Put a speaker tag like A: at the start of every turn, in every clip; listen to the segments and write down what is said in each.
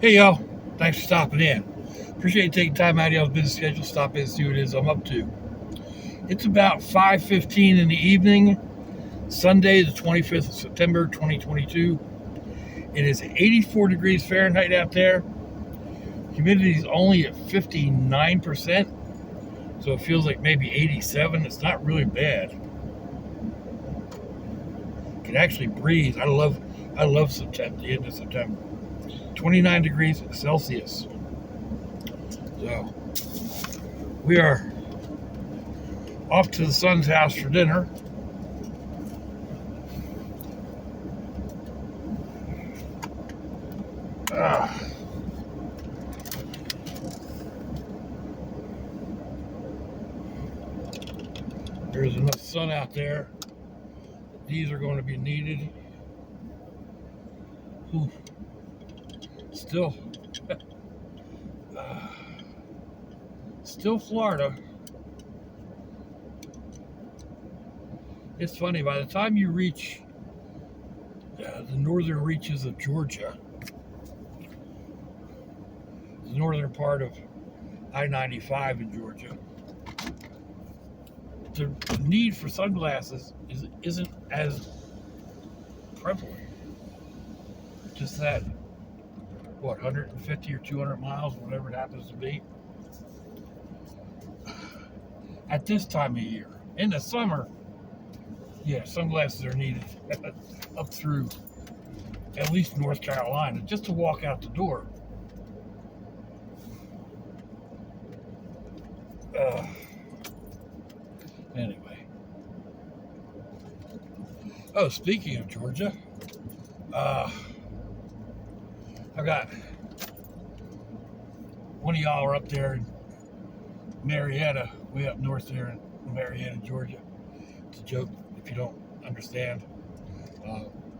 A: Hey y'all, thanks for stopping in. Appreciate you taking time out of y'all's busy schedule. Stop in and see what it is I'm up to. It's about 5:15 in the evening, Sunday, the 25th of September, 2022. It is 84 degrees Fahrenheit out there. Humidity is only at 59%, so it feels like maybe 87. It's not really bad. Can actually breathe. I love September, the end of September. 29 degrees Celsius. So we are off to the son's house for dinner. There's enough sun out there. These are going to be needed. Ooh. Still Florida. It's funny, by the time you reach the northern reaches of Georgia, the northern part of I-95 in Georgia, the need for sunglasses isn't as prevalent. Just that, 150 or 200 miles, whatever it happens to be. At this time of year, in the summer, yeah, sunglasses are needed up through at least North Carolina just to walk out the door. Anyway. Oh, speaking of Georgia, I've got one of y'all are up there in Marietta, way up north there in Marietta, Georgia. It's a joke if you don't understand.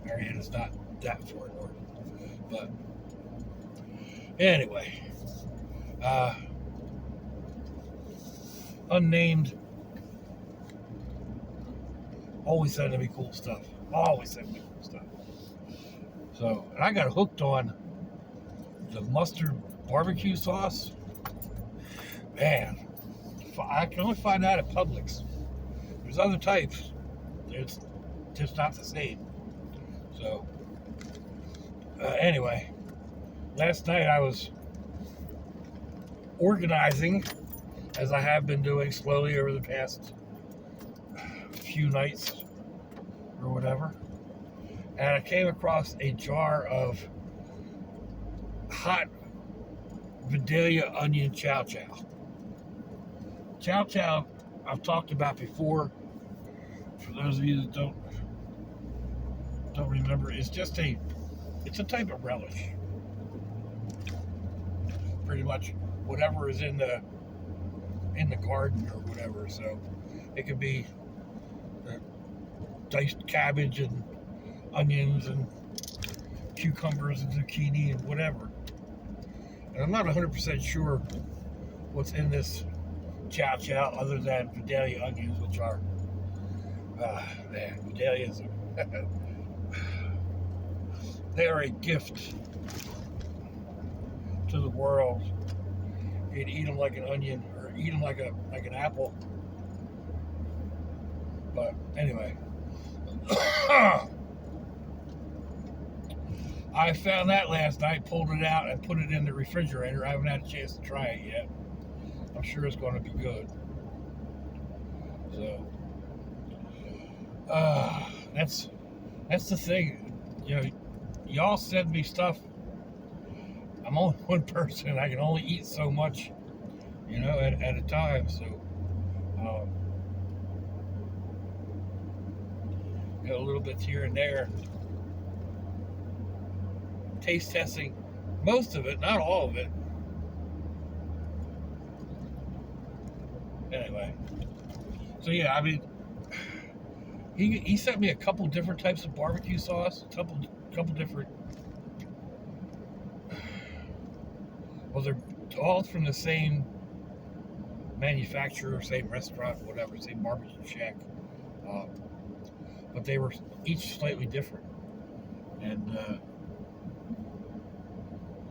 A: Marietta's not that far north. But anyway, unnamed, always sending me cool stuff. So, and I got hooked on the mustard barbecue sauce. Man, I can only find that at Publix. There's other types. It's just not the same. So, anyway, last night I was organizing, as I have been doing slowly over the past few nights or whatever, and I came across a jar of hot Vidalia onion chow chow. Chow chow, I've talked about before. For those of you that don't remember, it's a type of relish. Pretty much whatever is in the garden or whatever. So it could be diced cabbage and onions and cucumbers and zucchini and whatever. And I'm not 100% sure what's in this chow chow other than Vidalia onions, which are Vidalias they are a gift to the world. You can eat them like an onion or eat them like an apple. But anyway, I found that last night, pulled it out and put it in the refrigerator. I haven't had a chance to try it yet. I'm sure it's going to be good. So that's the thing. You know, y'all send me stuff. I'm only one person. I can only eat so much, at a time. So got a little bits here and there. Taste testing most of it, not all of it. Anyway, so yeah, I mean, he sent me a couple different types of barbecue sauce, a couple different. Well, they're all from the same manufacturer, same restaurant, whatever, same barbecue shack, but they were each slightly different. And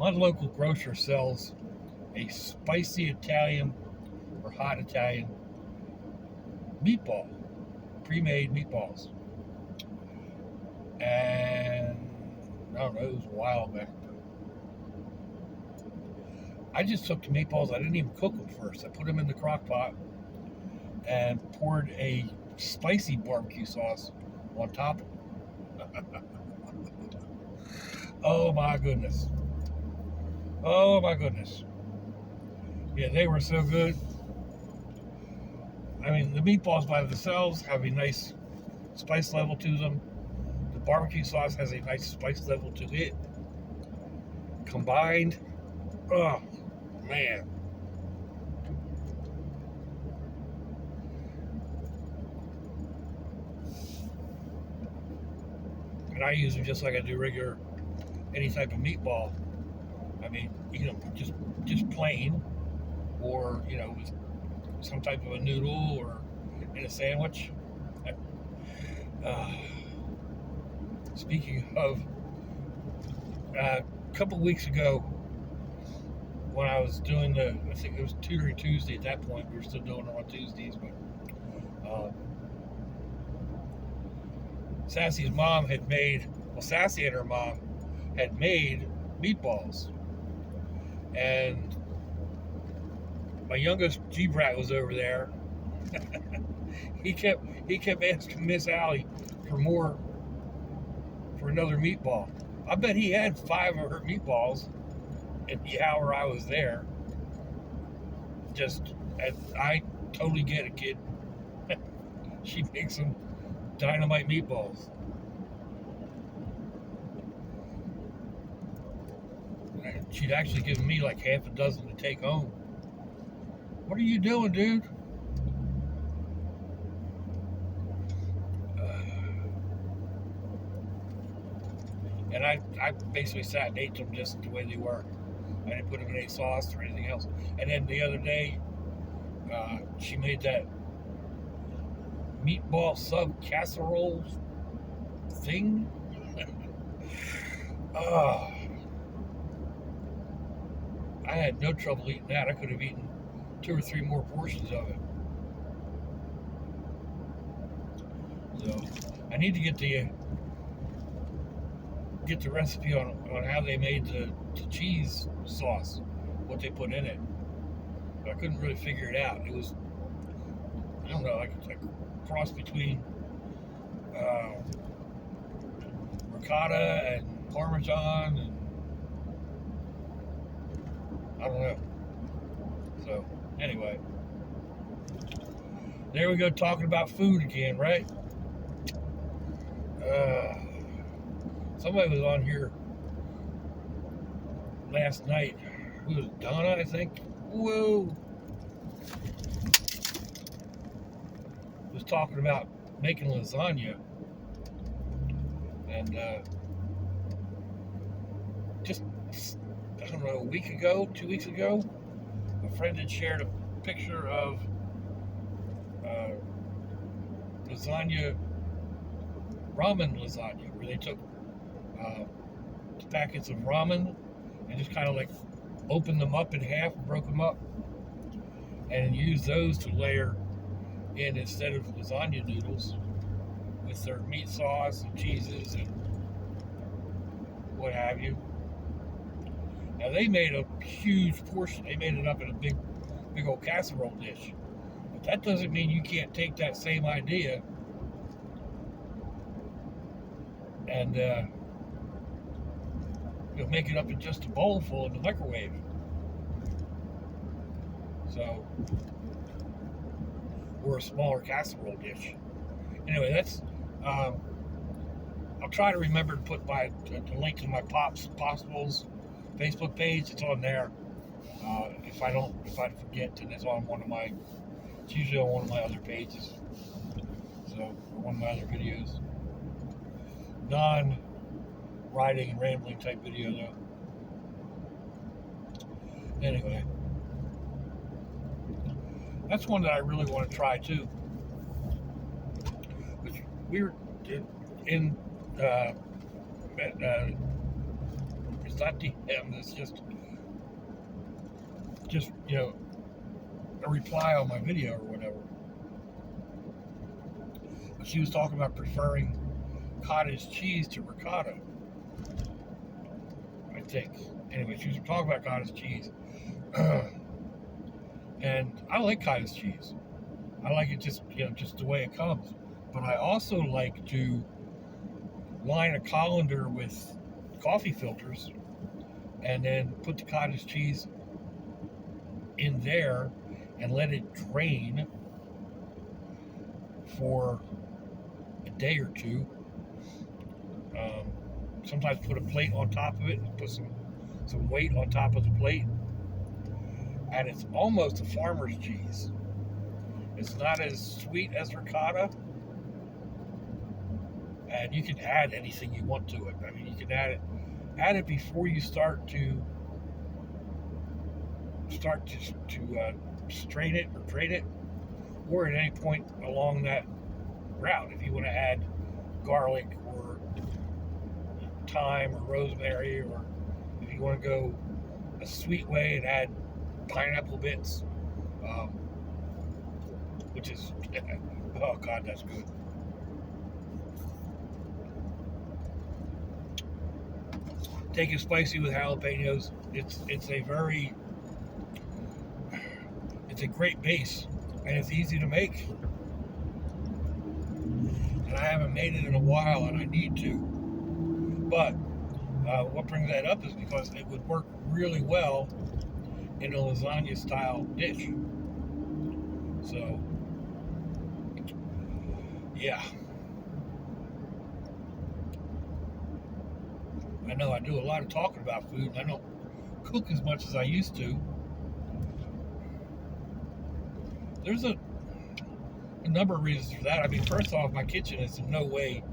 A: My local grocer sells a spicy Italian or hot Italian meatball, pre-made meatballs. And I don't know, it was a while back. I just took the meatballs, I didn't even cook them first. I put them in the crock pot and poured a spicy barbecue sauce on top of it. Oh my goodness. Oh my goodness. Yeah, they were so good. I mean, the meatballs by themselves have a nice spice level to them. The barbecue sauce has a nice spice level to it. Combined, oh man. And I use them just like I do regular, any type of meatball. I mean, you know, just plain, or you know, with some type of a noodle or in a sandwich. Speaking of, a couple weeks ago, when I was doing I think it was Tutoring Tuesday at that point. We were still doing it on Tuesdays, but Sassy's mom had made, Sassy and her mom had made meatballs. And my youngest G-Brat was over there. he kept asking Miss Allie for another meatball. I bet he had 5 of her meatballs in the hour I was there. I totally get it, kid. She makes some dynamite meatballs. She'd actually given me like half a dozen to take home. What are you doing, dude? And I basically sat and ate them just the way they were. I didn't put them in any sauce or anything else. And then the other day, she made that meatball sub casserole thing. I had no trouble eating that. I could have eaten 2 or 3 more portions of it. So I need to get the recipe on how they made the cheese sauce, what they put in it. But I couldn't really figure it out. It was, I don't know, like a cross between ricotta and Parmesan, and I don't know. So anyway, there we go, talking about food again, right? Somebody was on here last night. Who was it? Donna, I think? Whoa! Was talking about making lasagna. And just, I don't know, a week ago, 2 weeks ago, a friend had shared a picture of lasagna, ramen lasagna, where they took packets of ramen and just kind of like opened them up in half and broke them up and used those to layer in instead of lasagna noodles with their meat sauce and cheeses and what have you. Now they made a huge portion. They made it up in a big old casserole dish. But that doesn't mean you can't take that same idea and make it up in just a bowl full in the microwave. So, or a smaller casserole dish. Anyway, that's. I'll try to remember to put the link to my Possibles Facebook page. It's on there. If I forget, then it's on one of my. It's usually on one of my other pages. So, one of my other videos. Non-riding and rambling type video, though. Anyway, that's one that I really want to try too. Which we were in not DM. It's just a reply on my video or whatever. But she was talking about preferring cottage cheese to ricotta, I think. Anyway, she was talking about cottage cheese. And I like cottage cheese. I like it just the way it comes. But I also like to line a colander with coffee filters and then put the cottage cheese in there and let it drain for a day or two. Sometimes put a plate on top of it and put some weight on top of the plate. And it's almost a farmer's cheese. It's not as sweet as ricotta. And you can add anything you want to it. I mean, you can add it before you start to strain it or grate it, or at any point along that route. If you want to add garlic or thyme or rosemary, or if you want to go a sweet way and add pineapple bits, which is oh god, that's good. Take it spicy with jalapenos. It's a great base, and it's easy to make. And I haven't made it in a while, and I need to. But what brings that up is because it would work really well in a lasagna style dish. So, yeah. I know I do a lot of talking about food, and I don't cook as much as I used to. There's a number of reasons for that. I mean, first off, my kitchen is in no way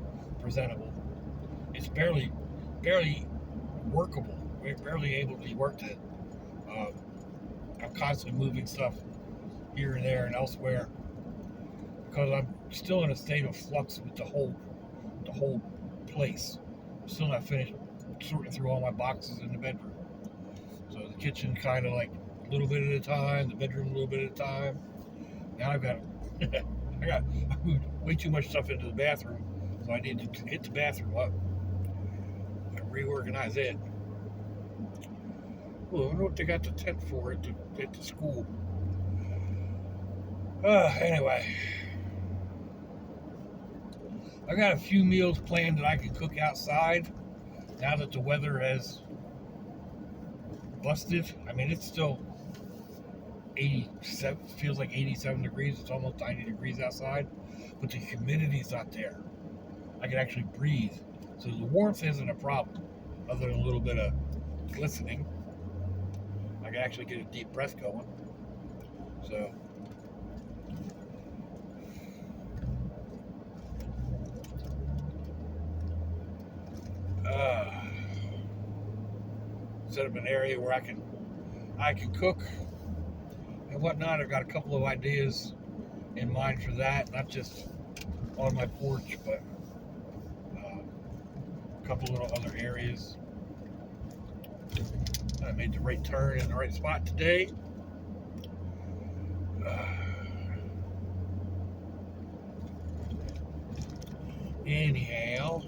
A: presentable. It's barely workable. We're barely able to be worked in. I'm constantly moving stuff here and there and elsewhere because I'm still in a state of flux with the whole place. I'm still not finished sorting through all my boxes in the bedroom. So the kitchen kind of like a little bit at a time, the bedroom a little bit at a time. Now I moved way too much stuff into the bathroom, so I need to hit the bathroom up and reorganize it. Well, I wonder what they got the tent for at the school. Anyway, I got a few meals planned that I can cook outside now that the weather has busted. I mean, it's still 87, feels like 87 degrees. It's almost 90 degrees outside, but the humidity's not there. I can actually breathe. So the warmth isn't a problem, other than a little bit of glistening. I can actually get a deep breath going. So, set up an area where I can cook and whatnot. I've got a couple of ideas in mind for that, not just on my porch, but a couple little other areas. I made the right turn in the right spot today. Anyhow,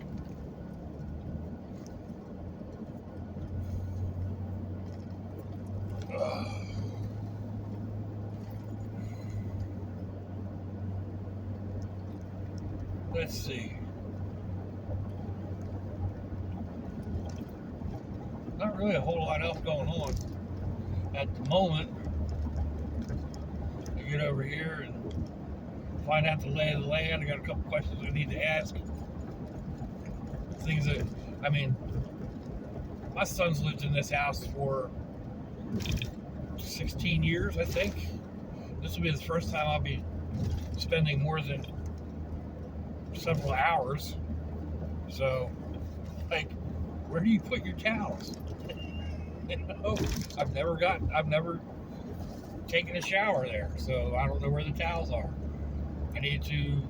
A: let's see. Not really a whole lot else going on at the moment. I get over here and find out the lay of the land. I got a couple questions I need to ask. Things that, I mean, my son's lived in this house for 16 years, I think. This will be the first time I'll be spending more than several hours. So, like, where do you put your towels? You know, I've never taken a shower there, so I don't know where the towels are. I need to,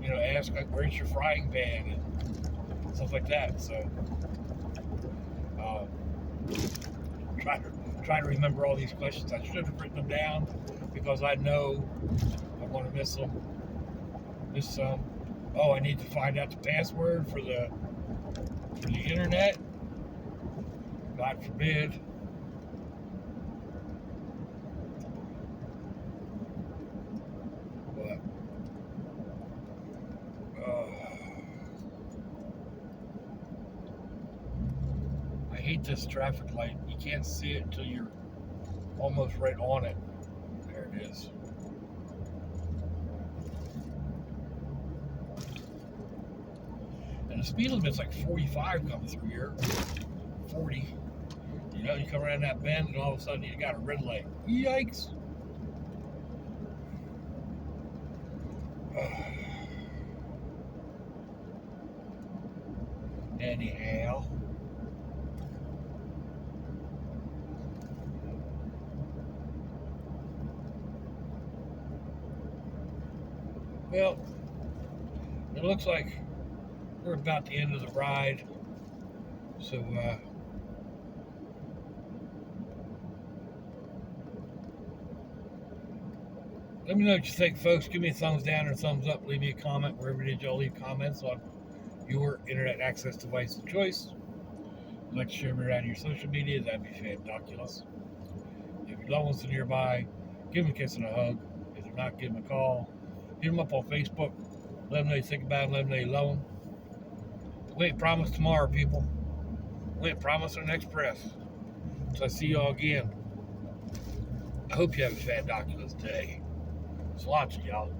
A: ask, like, where's your frying pan and stuff like that. So, Trying to remember all these questions. I should have written them down because I know I'm going to miss them. Miss some. Oh, I need to find out the password for the internet. God forbid. But I hate this traffic light. You can't see it until you're almost right on it. There it is. And the speed limit's like 45 coming through here. 40. You know, you come around that bend and all of a sudden you got a red light. Yikes. Anyhow. Well, it looks like we're about the end of the ride. So, let me know what you think, folks. Give me a thumbs down or a thumbs up. Leave me a comment wherever it is y'all leave comments on your internet access device of choice. If you'd like to share me around your social media, that'd be fantabulous. If your loved ones are nearby, give them a kiss and a hug. If they're not, give them a call. Hit them up on Facebook. Let them know you think about them. Let them know you love them. We ain't promised tomorrow, people. We ain't promised our next press. So I see y'all again. I hope you have a fantabulous day. It's lots of y'all.